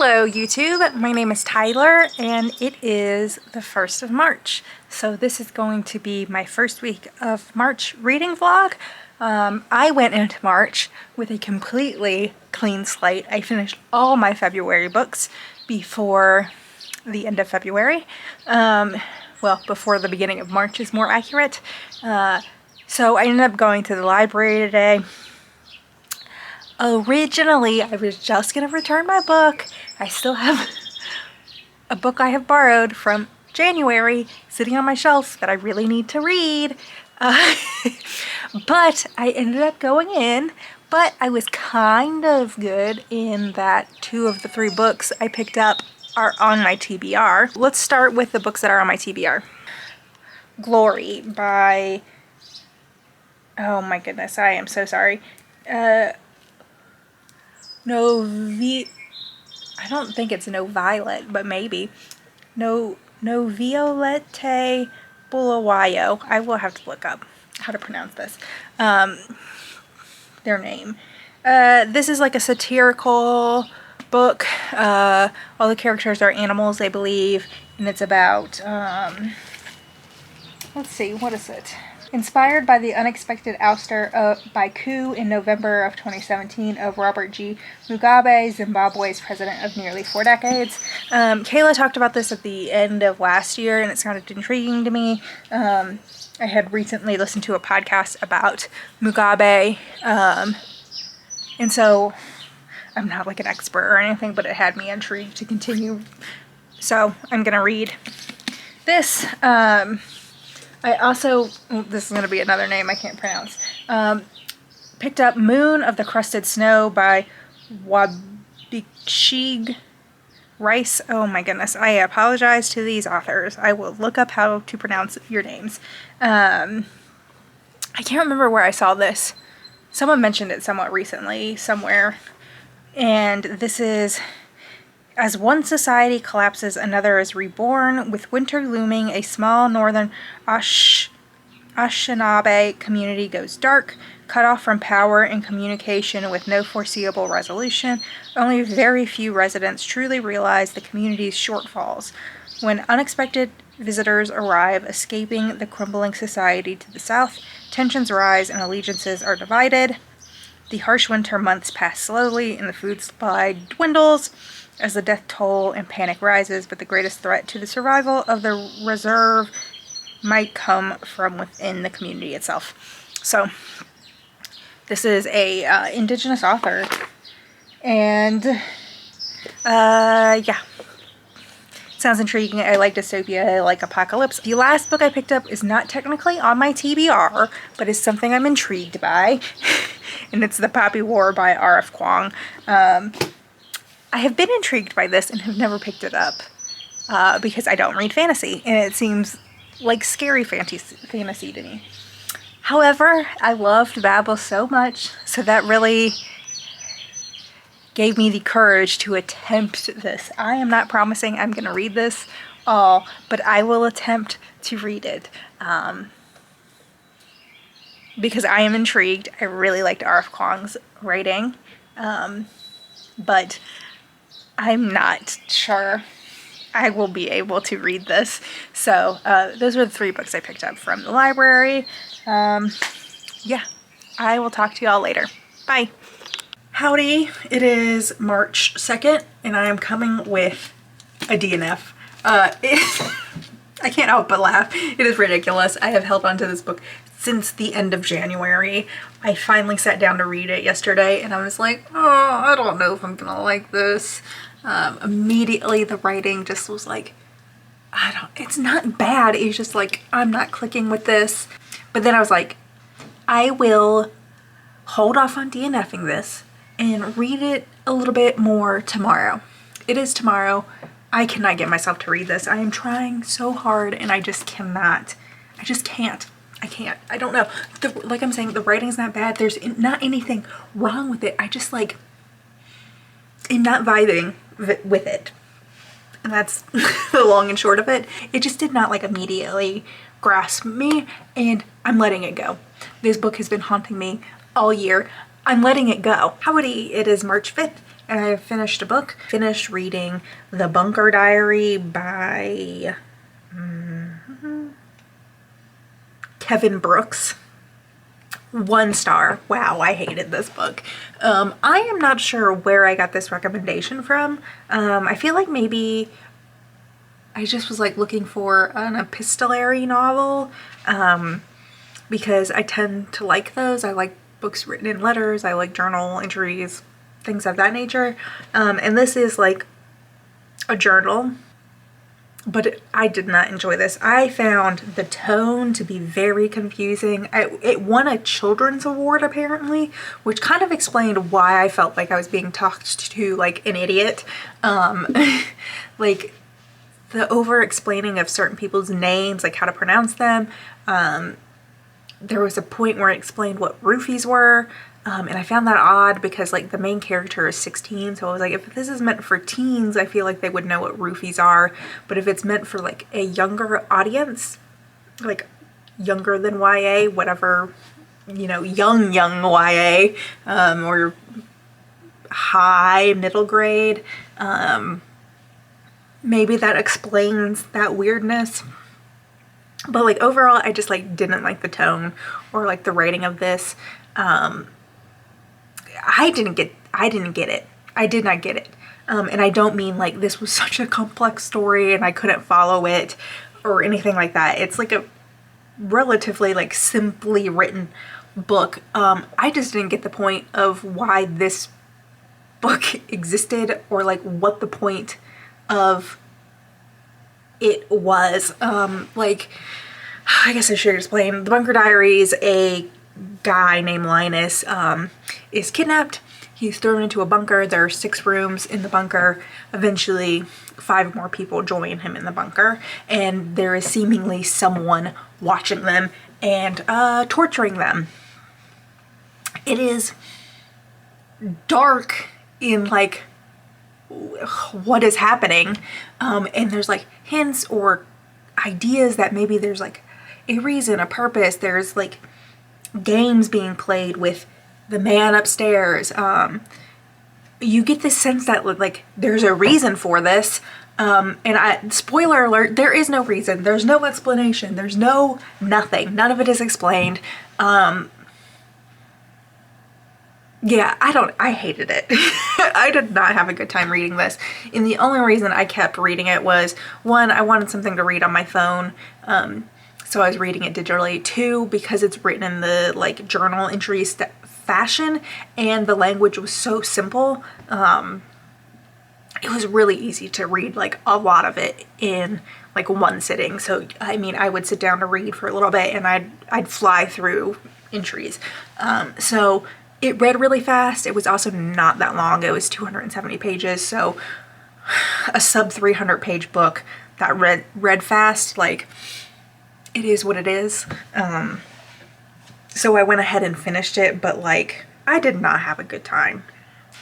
Hello YouTube, my name is Tyler and it is the 1st of March. So this is going to be my first week of March reading vlog. I went into March with a completely clean slate. I finished all my February books before the end of February. Well, before the beginning of March is more accurate. So I ended up going to the library today. Originally, I was just going to return my book. I still have a book I have borrowed from January sitting on my shelf that I really need to read. But I ended up going in, but I was kind of good in that 2 of the 3 books I picked up are on my TBR. Let's start with the books that are on my TBR. Glory by, oh my goodness, I am so sorry. I don't think it's No Violet, but maybe. No Violette Bulawayo. I will have to look up how to pronounce this. Their name. This is like a satirical book. All the characters are animals, I believe, and it's about, let's see, what is it? Inspired by the unexpected ouster by coup in November of 2017 of Robert G. Mugabe, Zimbabwe's president of nearly 4 decades. Kayla talked about this at the end of last year, and it sounded intriguing to me. I had recently listened to a podcast about Mugabe, and so I'm not like an expert or anything, but it had me intrigued to continue. So I'm gonna read this. I also, this is going to be another name I can't pronounce, picked up Moon of the Crusted Snow by Wabishig Rice. Oh my goodness, I apologize to these authors. I will look up how to pronounce your names. I can't remember where I saw this. Someone mentioned it somewhat recently somewhere. And this is, as one society collapses, another is reborn. With winter looming, a small northern Anishinaabe community goes dark, cut off from power and communication with no foreseeable resolution. Only very few residents truly realize the community's shortfalls. When unexpected visitors arrive, escaping the crumbling society to the south, tensions rise and allegiances are divided. The harsh winter months pass slowly and the food supply dwindles as the death toll and panic rises, but the greatest threat to the survival of the reserve might come from within the community itself. So this is a indigenous author, and yeah, sounds intriguing. I like dystopia, I like apocalypse. The last book I picked up is not technically on my TBR, but is something I'm intrigued by, and it's The Poppy War by R.F. Kuang. I have been intrigued by this and have never picked it up because I don't read fantasy, and it seems like scary fantasy to me. However, I loved Babel so much, so that really gave me the courage to attempt this. I am not promising I'm going to read this all, but I will attempt to read it because I am intrigued. I really liked R.F. Kuang's writing, but I'm not sure I will be able to read this. So those were the 3 books I picked up from the library. Yeah, I will talk to y'all later. Bye. Howdy, it is March 2nd and I am coming with a DNF. I can't help but laugh. It is ridiculous. I have held on to this book since the end of January. I finally sat down to read it yesterday and I was like, oh, I don't know if I'm gonna like this. Immediately the writing just was like, it's not bad, it's just like, I'm not clicking with this. But then I was like, I will hold off on DNFing this and read it a little bit more tomorrow. It is tomorrow. I cannot get myself to read this. I am trying so hard and I just cannot. I just can't. I can't. I don't know. Like I'm saying, the writing's not bad. There's not anything wrong with it. I just like, I'm not vibing with it. And that's the long and short of it. It just did not like immediately grasp me, and I'm letting it go. This book has been haunting me all year. I'm letting it go. Howdy, it is March 5th and I finished a book. Finished reading The Bunker Diary by Kevin Brooks. 1 star. Wow, I hated this book. I am not sure where I got this recommendation from. I feel like maybe I just was like looking for an epistolary novel, because I tend to like those. I like books written in letters. I like journal entries, things of that nature. And this is like a journal, but I did not enjoy this. I found the tone to be very confusing. It won a children's award apparently, which kind of explained why I felt like I was being talked to like an idiot. Like the over explaining of certain people's names, like how to pronounce them. There was a point where it explained what roofies were. And I found that odd because like the main character is 16, so I was like, if this is meant for teens, I feel like they would know what roofies are. But if it's meant for like a younger audience, like younger than YA, whatever, you know, young YA, or high middle grade, maybe that explains that weirdness. But like overall, I just like didn't like the tone or like the writing of this. I didn't get it. I did not get it. And I don't mean like this was such a complex story and I couldn't follow it or anything like that. It's like a relatively like simply written book. I just didn't get the point of why this book existed or like what the point of it was. Like, I guess I should explain. The Bunker Diaries, a guy named Linus is kidnapped. He's thrown into a bunker. There are 6 rooms in the bunker. Eventually 5 more people join him in the bunker, and there is seemingly someone watching them and torturing them. It is dark in like what is happening, and there's like hints or ideas that maybe there's like a reason, a purpose. There's like games being played with the man upstairs. You get this sense that like there's a reason for this, and spoiler alert, there is no reason. There's no explanation. There's nothing. None of it is explained. Yeah, I hated it. I did not have a good time reading this. And the only reason I kept reading it was, 1, I wanted something to read on my phone. So I was reading it digitally. 2, because it's written in the like journal entry fashion and the language was so simple. It was really easy to read like a lot of it in like one sitting. So, I mean, I would sit down to read for a little bit and I'd fly through entries. So it read really fast. It was also not that long. It was 270 pages. So a sub 300 page book that read fast, like, it is what it is. So I went ahead and finished it, but like, I did not have a good time.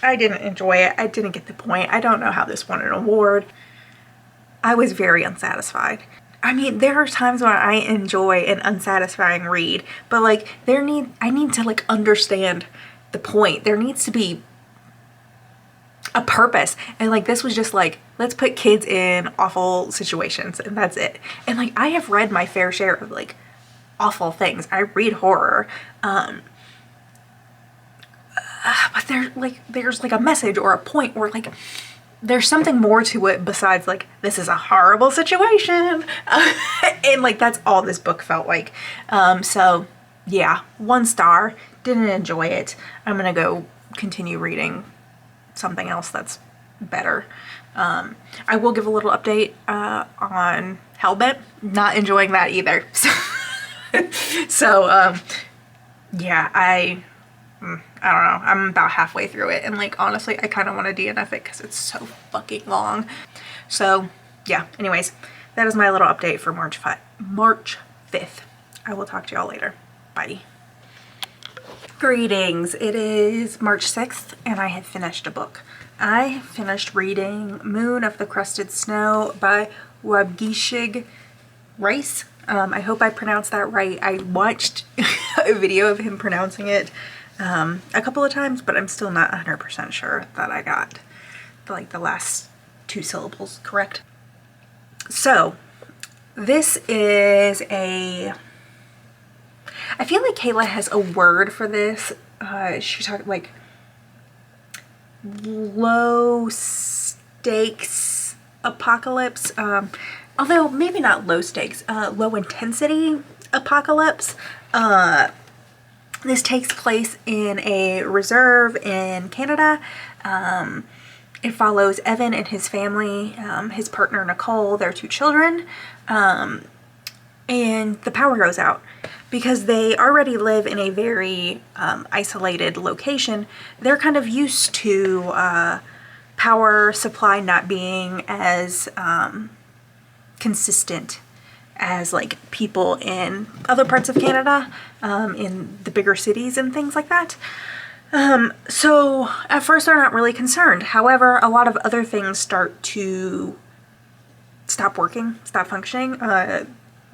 I didn't enjoy it. I didn't get the point. I don't know how this won an award. I was very unsatisfied. I mean, there are times when I enjoy an unsatisfying read, but like I need to like understand the point. There needs to be a purpose. And like this was just like, let's put kids in awful situations and that's it. And like I have read my fair share of like awful things. I read horror. But there's like a message or a point or like there's something more to it besides like, this is a horrible situation. And like, that's all this book felt like. So yeah, 1 star, didn't enjoy it. I'm gonna go continue reading something else that's better. I will give a little update on Hellbent. Not enjoying that either. So yeah, I don't know. I'm about halfway through it, and like honestly, I kind of want to DNF it because it's so fucking long. So yeah. Anyways, that is my little update for March 5th. I will talk to y'all later. Bye. Greetings. It is March 6th, and I have finished a book. I finished reading Moon of the Crusted Snow by Wabgishig Rice. I hope I pronounced that right. I watched a video of him pronouncing it a couple of times, but I'm still not 100% sure that I got the last 2 syllables correct. So this is I feel like Kayla has a word for this. She talked like low stakes apocalypse, although maybe not low stakes, low intensity apocalypse. This takes place in a reserve in Canada. It follows Evan and his family, his partner Nicole, their 2 children, and the power goes out. Because they already live in a very isolated location, they're kind of used to power supply not being as consistent as like people in other parts of Canada, in the bigger cities and things like that. So at first they're not really concerned. However, a lot of other things start to stop working, stop functioning.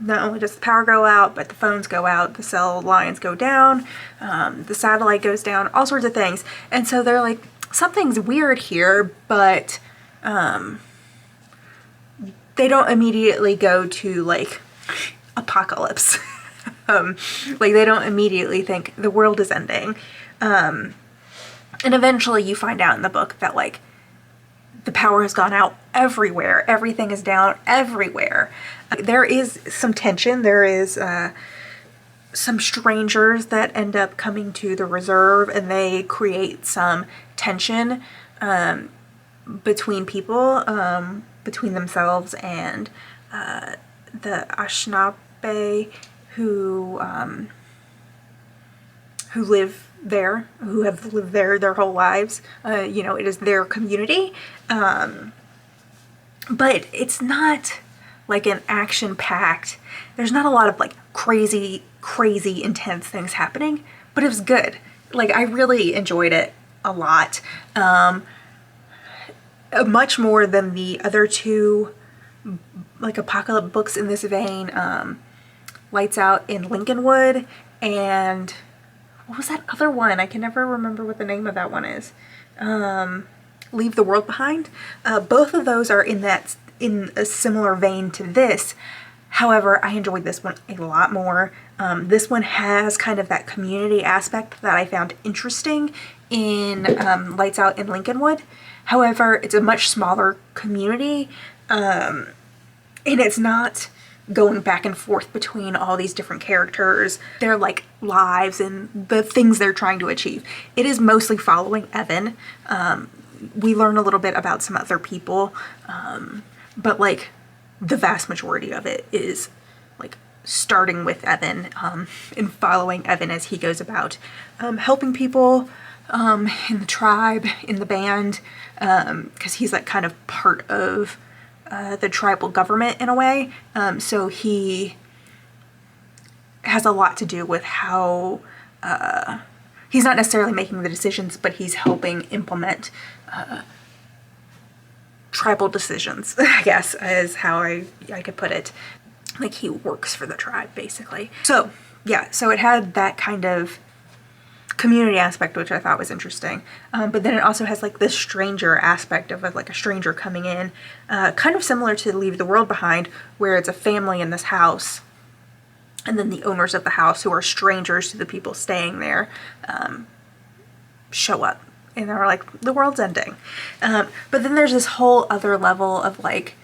Not only does the power go out, but the phones go out, the cell lines go down, the satellite goes down, all sorts of things. And so they're like, something's weird here, but they don't immediately go to like apocalypse. Like they don't immediately think the world is ending. And eventually you find out in the book that like the power has gone out everywhere. Everything is down everywhere. There is some tension. There is some strangers that end up coming to the reserve, and they create some tension between people, between themselves and the Anishinaabe who live there, who have lived there their whole lives. You know, it is their community. But it's not like an action-packed, there's not a lot of like crazy intense things happening, but it was good. Like I really enjoyed it a lot. Much more than the other 2 like apocalypse books in this vein, Lights Out in Lincolnwood, and what was that other one? I can never remember what the name of that one is. Leave the World Behind. Both of those are in a similar vein to this. However, I enjoyed this one a lot more. This one has kind of that community aspect that I found interesting in Lights Out in Lincolnwood. However, it's a much smaller community, and it's not going back and forth between all these different characters, their like lives and the things they're trying to achieve. It is mostly following Evan. We learn a little bit about some other people, but like the vast majority of it is like starting with Evan, and following Evan as he goes about helping people in the tribe, in the band, because he's like kind of part of the tribal government in a way. So he has a lot to do with how he's not necessarily making the decisions, but he's helping implement tribal decisions, I guess, is how I could put it. Like he works for the tribe, basically. So yeah, so it had that kind of community aspect, which I thought was interesting. But then it also has like this stranger aspect of like a stranger coming in, kind of similar to Leave the World Behind, where it's a family in this house, and then the owners of the house, who are strangers to the people staying there, show up. And they're like, the world's ending. But then there's this whole other level of like,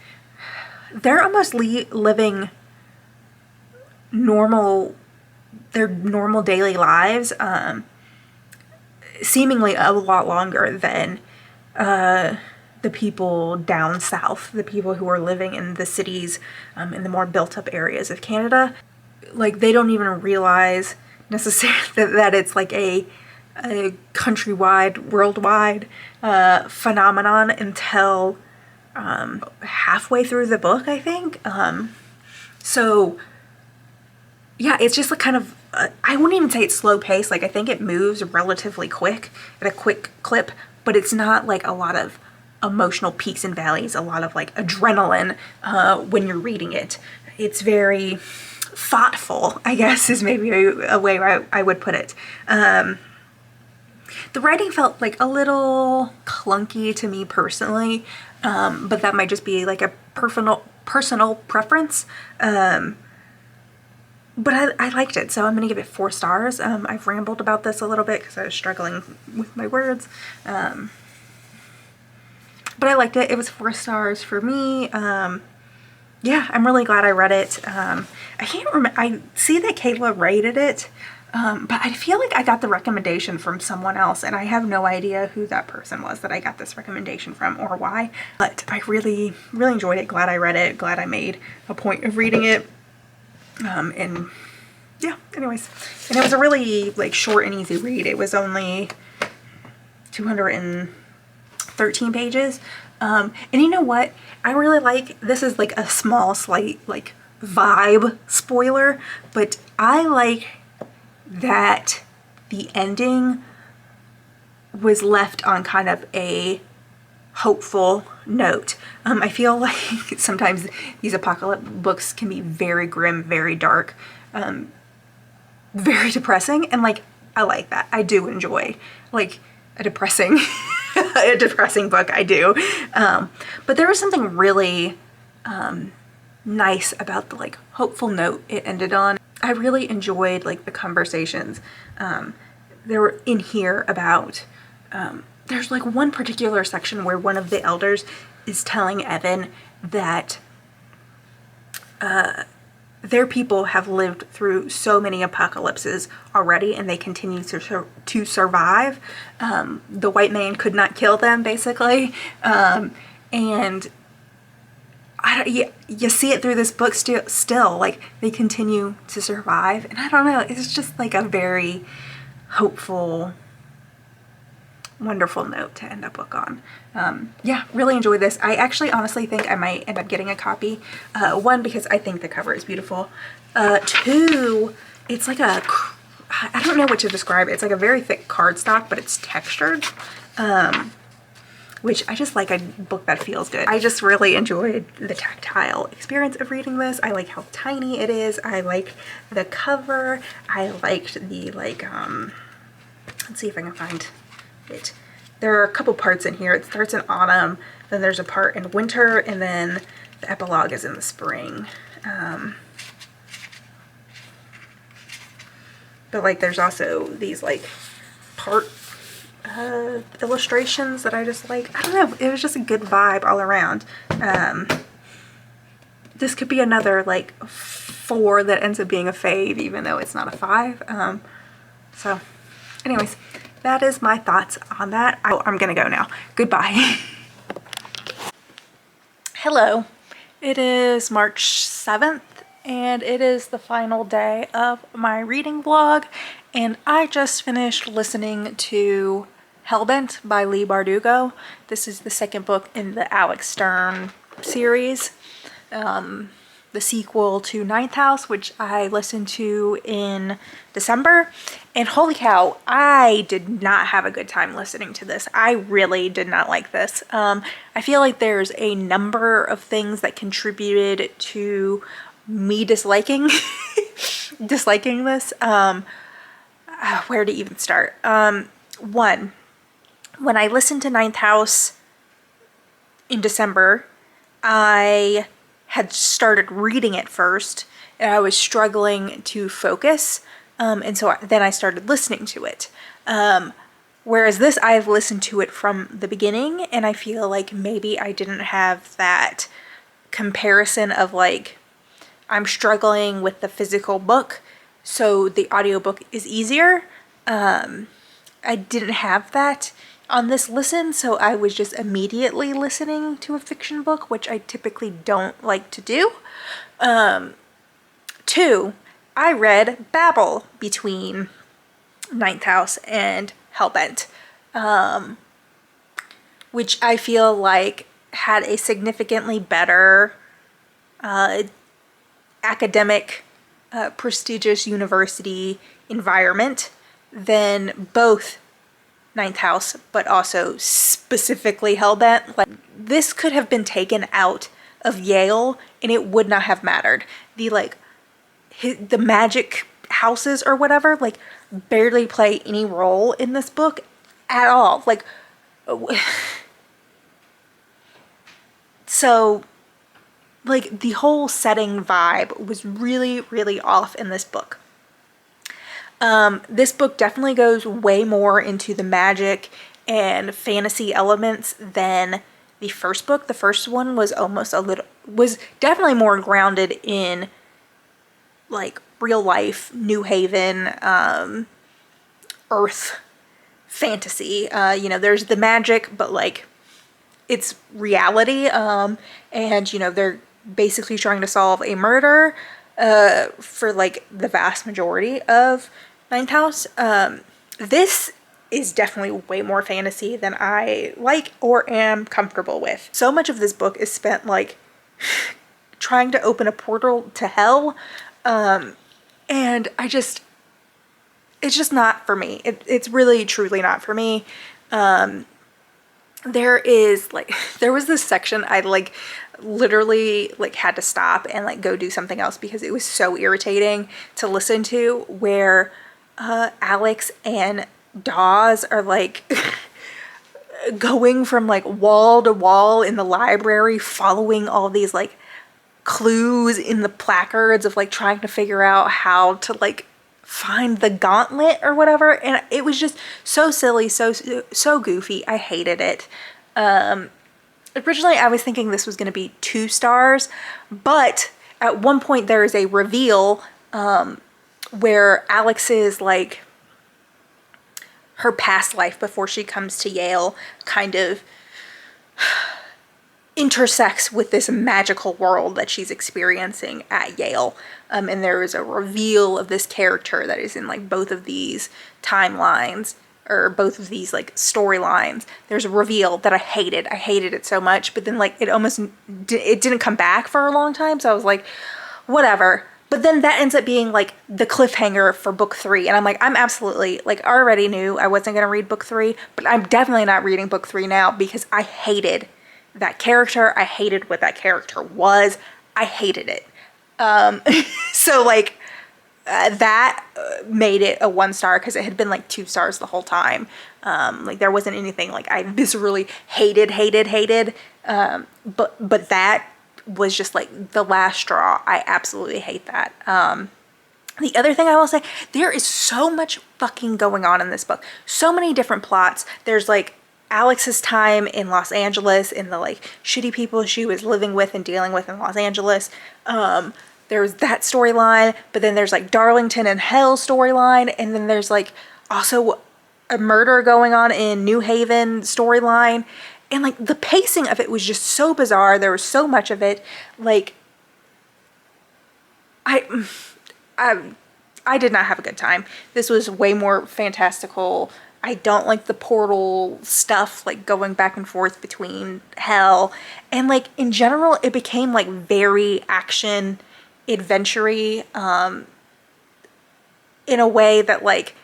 they're almost living their normal daily lives, seemingly a lot longer than the people down south, the people who are living in the cities, in the more built up areas of Canada. Like they don't even realize necessarily that it's like a countrywide, worldwide phenomenon until halfway through the book, I think. So yeah, it's just like kind of, I wouldn't even say it's slow paced. Like I think it moves relatively quick at a quick clip, but it's not like a lot of emotional peaks and valleys, a lot of like adrenaline when you're reading it. It's very thoughtful, I guess, is maybe a way I would put it. The writing felt like a little clunky to me personally, but that might just be like a personal preference. But I liked it, so I'm gonna give it 4 stars. I've rambled about this a little bit because I was struggling with my words. But I liked it. It was 4 stars for me. Yeah, I'm really glad I read it. I can't remember. I see that Kayla rated it, but I feel like I got the recommendation from someone else, and I have no idea who that person was that I got this recommendation from or why. But I really, really enjoyed it. Glad I read it. Glad I made a point of reading it. And yeah, anyways, and it was a really like short and easy read. It was only 213 pages. And you know what? I really like, this is like a small, slight like vibe spoiler, but I like that the ending was left on kind of a hopeful note. I feel like sometimes these apocalypse books can be very grim, very dark, very depressing, and like I like that. I do enjoy like a depressing a depressing book. I do. But there was something really nice about the like hopeful note it ended on. I really enjoyed like the conversations there were in here about there's like one particular section where one of the elders is telling Evan that their people have lived through so many apocalypses already and they continue to survive. The white man could not kill them, basically. And you see it through this book still, like they continue to survive. And I don't know, it's just like a very hopeful, wonderful note to end a book on. Yeah, really enjoyed this. I actually honestly think I might end up getting a copy. 1, because I think the cover is beautiful. 2, it's like a, I don't know what to describe. It's like a very thick cardstock, but it's textured. Which I just like a book that feels good. I just really enjoyed the tactile experience of reading this. I like how tiny it is. I like the cover. I liked the like, let's see if I can find it. There are a couple parts in here. It starts in autumn, then there's a part in winter, and then the epilogue is in the spring. But like there's also these like part illustrations that I just like. I don't know, it was just a good vibe all around. This could be another like 4 that ends up being a fave, even though it's not a 5. So anyways, that is my thoughts on that. I'm gonna go now. Goodbye. Hello. It is March 7th and it is the final day of my reading vlog, and I just finished listening to Hellbent by Leigh Bardugo. This is the 2nd book in the Alex Stern series. The sequel to Ninth House, which I listened to in December, and holy cow, I did not have a good time listening to this. I really did not like this. I feel like there's a number of things that contributed to me disliking disliking this. Where to even start? 1, when I listened to Ninth House in December, I had started reading it first and I was struggling to focus, and so then I started listening to it. Whereas this, I've listened to it from the beginning, and I feel like maybe I didn't have that comparison of like, I'm struggling with the physical book, so the audiobook is easier. I didn't have that on this listen, so I was just immediately listening to a fiction book, which I typically don't like to do. 2, I read Babel between Ninth House and Hellbent, which I feel like had a significantly better academic, prestigious university environment than both Ninth House, but also specifically Hellbent. Like, this could have been taken out of Yale and it would not have mattered. The like the magic houses or whatever like barely play any role in this book at all. Like, so, like, the whole setting vibe was really, really off in this book. This book definitely goes way more into the magic and fantasy elements than the first book. The first one was was definitely more grounded in, like, real life, New Haven, Earth fantasy. You know, there's the magic, but, like, it's reality. And, you know, they're basically trying to solve a murder for, like, the vast majority of Ninth House. This is definitely way more fantasy than I like or am comfortable with. So much of this book is spent, like, trying to open a portal to hell. And it's just not for me. It's really, truly not for me. There was this section I, like, literally, like, had to stop and, like, go do something else because it was so irritating to listen to, where Alex and Dawes are, like, going from, like, wall to wall in the library, following all these, like, clues in the placards of, like, trying to figure out how to, like, find the gauntlet or whatever. And it was just so silly, so goofy. I hated it. Originally I was thinking this was going to be 2 stars, but at one point there is a reveal where Alex's, like, her past life before she comes to Yale kind of intersects with this magical world that she's experiencing at Yale. And there is a reveal of this character that is in, like, both of these timelines, or both of these, like, storylines. There's a reveal that I hated. I hated it so much, but then, like, it didn't come back for a long time, so I was like, whatever. But then that ends up being, like, the cliffhanger for book 3. And I'm like, I'm absolutely, like, already knew I wasn't going to read book 3, but I'm definitely not reading book 3 now because I hated that character. I hated what that character was. I hated it. So, like, that made it a 1 star because it had been, like, 2 stars the whole time. Like, there wasn't anything, like, I viscerally hated. But that was just, like, the last straw. I absolutely hate that. The other thing I will say, there is so much fucking going on in this book. So many different plots. There's, like, Alex's time in Los Angeles and the, like, shitty people she was living with and dealing with in Los Angeles. There's that storyline, but then there's, like, Darlington and Hell storyline, and then there's, like, also a murder going on in New Haven storyline. And, like, the pacing of it was just so bizarre. There was so much of it. Like, I did not have a good time. This was way more fantastical. I don't like the portal stuff, like, going back and forth between Hell. And, like, in general, it became, like, very action adventure-y, in a way that, like,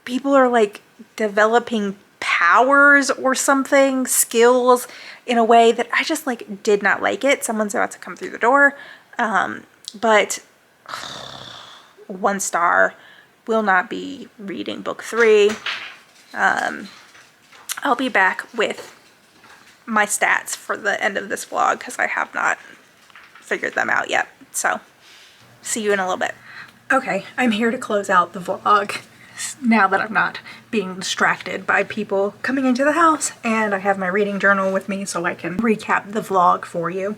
people are, like, developing powers or something, skills, in a way that I just, like, did not like it. Someone's about to come through the door. But 1 star. Will not be reading book 3. I'll be back with my stats for the end of this vlog because I have not figured them out yet. So, see you in a little bit. Okay, I'm here to close out the vlog now that I'm not being distracted by people coming into the house, and I have my reading journal with me so I can recap the vlog for you.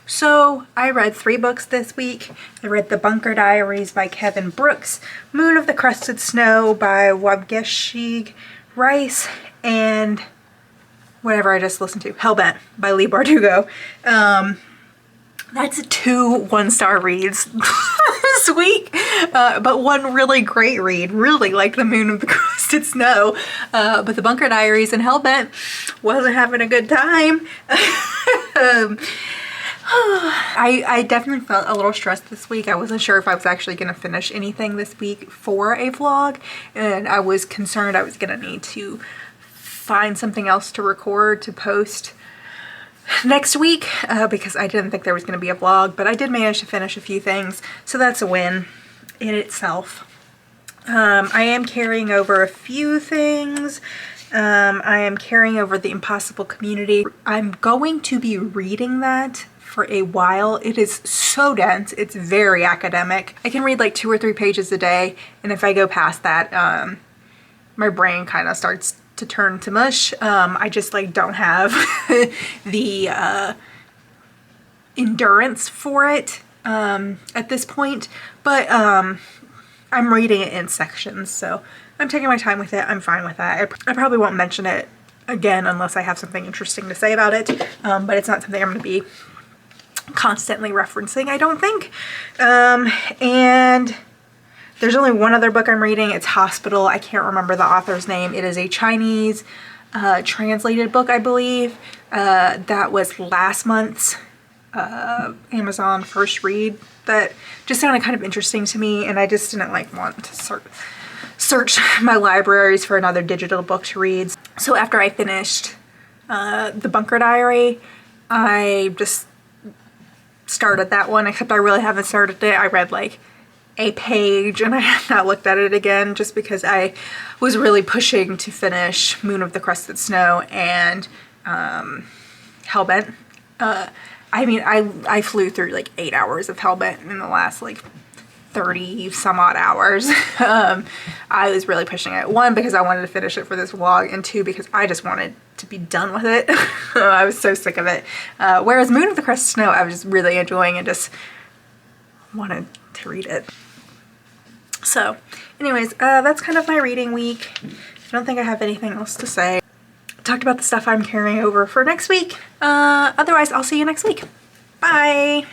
So I read 3 books this week. I read The Bunker Diaries by Kevin Brooks, Moon of the Crusted Snow by Waubgeshig Rice, and whatever I just listened to, Hellbent by Leigh Bardugo. That's 2 1-star reads this week, but 1 really great read. Really like The Moon of the Crusted Snow, but The Bunker Diaries and Hellbent wasn't having a good time. I definitely felt a little stressed this week. I wasn't sure if I was actually going to finish anything this week for a vlog, and I was concerned I was going to need to find something else to record to post next week, because I didn't think there was going to be a vlog, but I did manage to finish a few things, so that's a win in itself. I am carrying over a few things I am carrying over The Impossible Community. I'm going to be reading that for a while. It is so dense. It's very academic. I can read like 2 or 3 pages a day, and if I go past that, my brain kind of starts to turn to mush. I just like don't have the endurance for it at this point, but I'm reading it in sections, so I'm taking my time with it. I'm fine with that. I probably won't mention it again unless I have something interesting to say about it, but it's not something I'm going to be constantly referencing, I don't think. And there's only one other book I'm reading. It's Hospital. I can't remember the author's name. It is a Chinese translated book, I believe. That was last month's Amazon first read that just sounded kind of interesting to me, and I just didn't like want to search my libraries for another digital book to read. So after I finished The Bunker Diary, I just started that one, except I really haven't started it. I read like a page and I have not looked at it again, just because I was really pushing to finish Moon of the Crusted Snow and Hellbent. I mean, I flew through like 8 hours of Hellbent in the last like 30 some odd hours. I was really pushing it. 1, because I wanted to finish it for this vlog, and 2, because I just wanted to be done with it. I was so sick of it. Whereas Moon of the Crusted Snow, I was just really enjoying and just wanted to read it. So anyways, that's kind of my reading week. I don't think I have anything else to say. Talked about the stuff I'm carrying over for next week. Otherwise, I'll see you next week. Bye!